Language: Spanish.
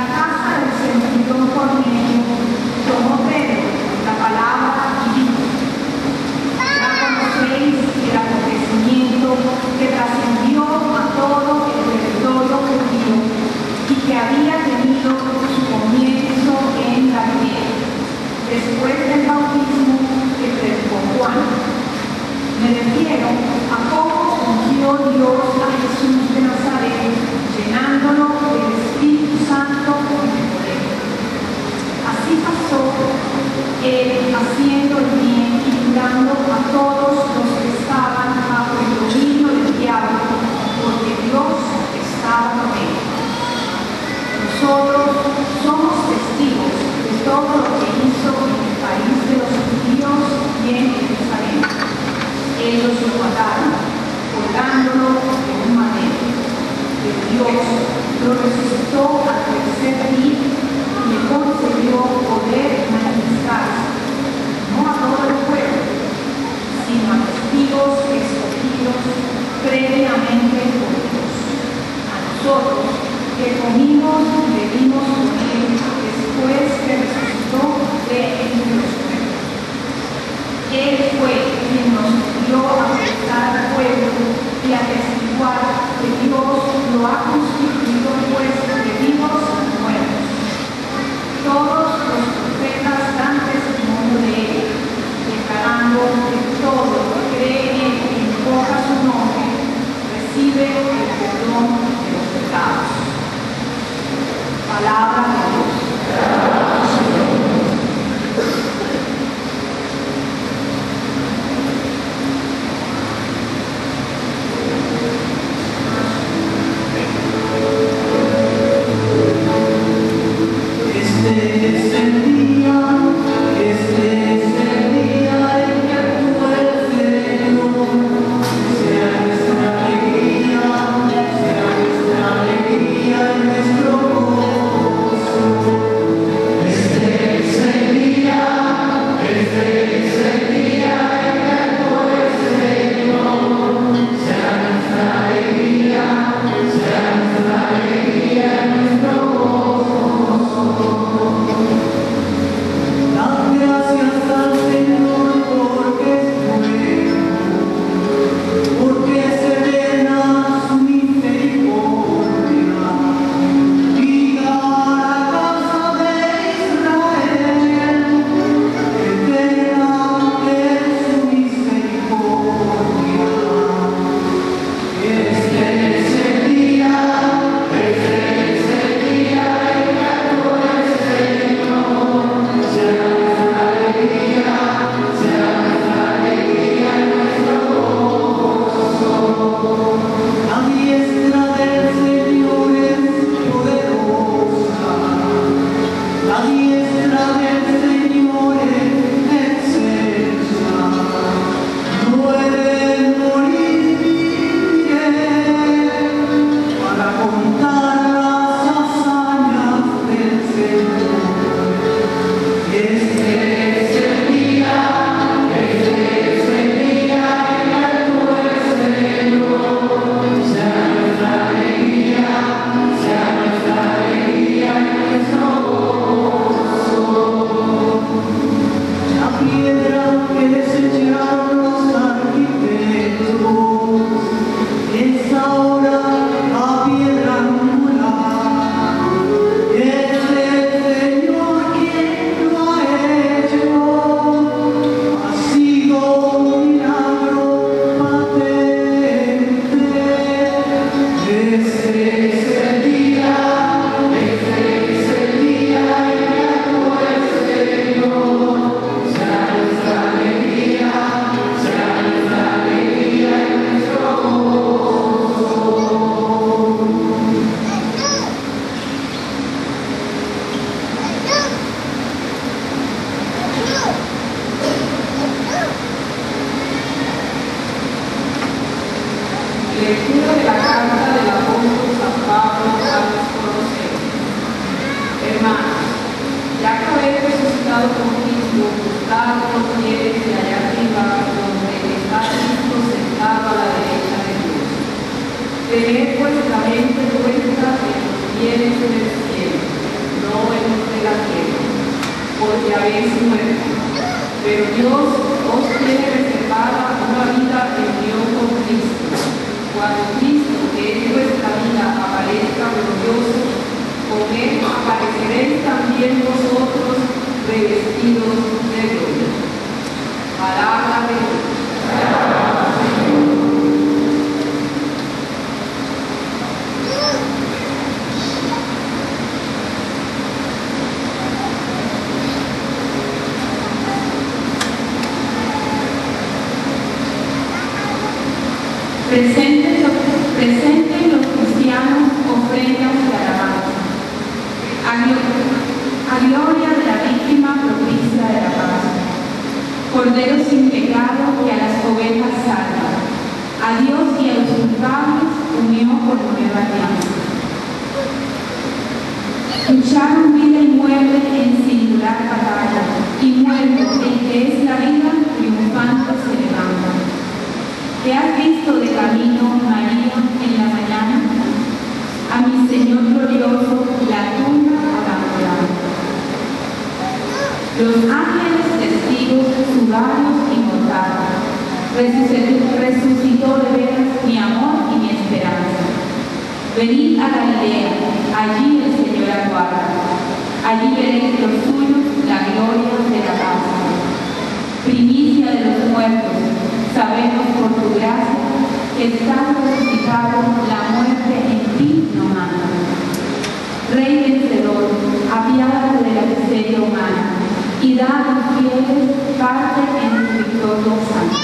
la casa del centurión Cornelio tomó Pedro la palabra y dijo: ya conocéis el acontecimiento que trascendió a todo el territorio judío y que había tenido su comienzo en Galilea, después del bautismo que predicó Juan. Me refiero a cómo ungió Dios a Jesús de Nazaret, llenándolo del Espíritu Santo y de poder. Así pasó él haciendo el bien y curando a todos los que estaban bajo el dominio del diablo, porque Dios estaba con él. Nosotros somos testigos de todo lo que hizo en el país de los judíos y en Jerusalén. Ellos lo mataron, colgándolo en un madero. Pero Dios lo resucitó al tercer día y le concedió poder manifestarse, no a todo el pueblo, sino a testigos escogidos previamente por Dios, a nosotros que comimos y bebimos con él después que resucitó de entre los muertos. Él fue quien nos dio a prestar al pueblo y a testiguar que Dios lo ha constituido juez de vivos y muertos. Todos los profetas dan testimonio de él, declarando que todo el que cree en él y invoca su nombre recibe el perdón de los pecados. Palabra de Dios. Lectura de la carta del apóstol San Pablo a los Colosenses. Hermanos, ya que habéis resucitado con Cristo, buscad los fieles de allá arriba, donde está Cristo sentado a la derecha de Dios. Tened vuestra mente puesta en los bienes del cielo, pero Dios os tiene reservada una vida en unión con Cristo. Cuando Cristo, que es vuestra vida, aparezca glorioso, con Él apareceréis también vosotros revestidos de gloria. Palabra de Dios. Presenten los cristianos ofrendas de alabanza, a gloria de la víctima propicia de la paz. Cordero sin pecado que a las ovejas salva, a Dios y a los culpables unió por nueva alianza. Lucharon vida y muerte en singular batalla, y muerto el que es la vida, triunfante se levanta. ¿Qué has visto de camino, María, en la mañana? A mi Señor glorioso, la tumba abandonada. Los ángeles testigos, sudarios y mortales, resucitó de veras mi amor y mi esperanza. Venid a Galilea, allí el Señor aguarda. Allí veréis los suyos, la gloria de la paz. Primicia de los muertos, sabemos por tu gracia que estás resucitado, la muerte en ti no manda. Rey vencedor, apiádate de la miseria humana y da a los fieles parte en tu victoria santa.